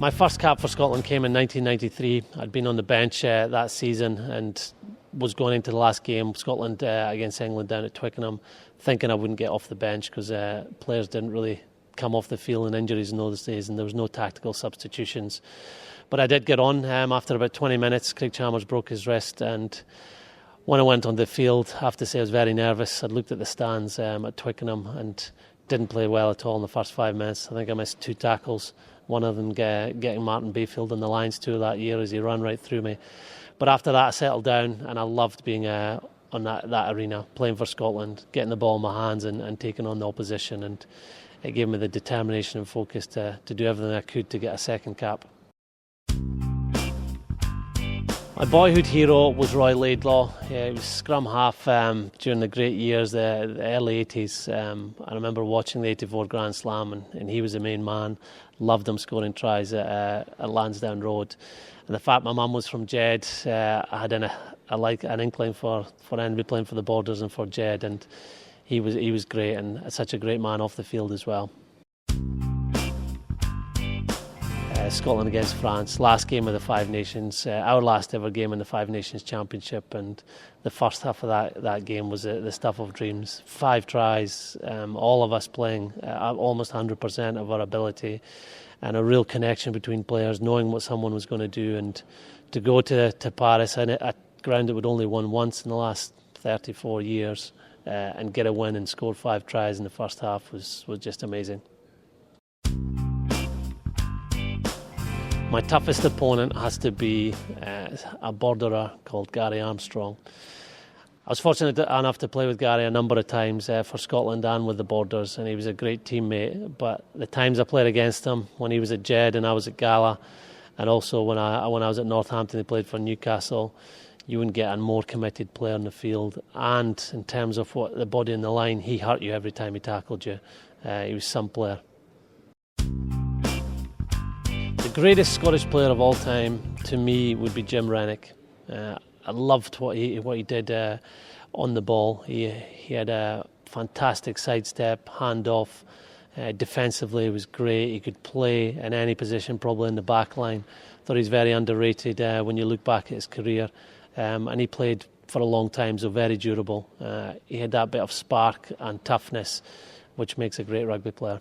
My first cap for Scotland came in 1993. I'd been on the bench that season and was going into the last game, Scotland against England down at Twickenham, thinking I wouldn't get off the bench because players didn't really come off the field in injuries in those days, and there was no tactical substitutions. But I did get on after about 20 minutes. Craig Chalmers broke his wrist, and when I went on the field, I have to say I was very nervous. I'd looked at the stands at Twickenham and didn't play well at all in the first 5 minutes. I think I missed 2 tackles, one of them getting Martin Bayfield on the lines too that year as he ran right through me. But after that I settled down, and I loved being on that arena, playing for Scotland, getting the ball in my hands and taking on the opposition, and it gave me the determination and focus to do everything I could to get a second cap. My boyhood hero was Roy Laidlaw. He was scrum half during the great years, the early 80s. I remember watching the 84 Grand Slam, and he was the main man. Loved him scoring tries at Lansdowne Road. And the fact my mum was from Jed, I had an inkling for envy playing for the Borders and for Jed, and he was great and such a great man off the field as well. Scotland against France, last game of the Five Nations, our last ever game in the Five Nations Championship, and the first half of that game was the stuff of dreams. 5 tries, all of us playing almost 100% of our ability, and a real connection between players, knowing what someone was going to do, and to go to Paris and a ground that we'd only won once in the last 34 years and get a win and score 5 tries in the first half was just amazing. My toughest opponent has to be a borderer called Gary Armstrong. I was fortunate enough to play with Gary a number of times for Scotland and with the Borders, and he was a great teammate. But the times I played against him, when he was at Jed and I was at Gala, and also when I was at Northampton, he played for Newcastle, you wouldn't get a more committed player in the field. And in terms of what the body in the line, he hurt you every time he tackled you. He was some player. The greatest Scottish player of all time to me would be Jim Rennick. I loved what he did on the ball. He had a fantastic sidestep, handoff. Defensively, he was great. He could play in any position, probably in the back line. Thought he's very underrated when you look back at his career. And he played for a long time, so very durable. He had that bit of spark and toughness, which makes a great rugby player.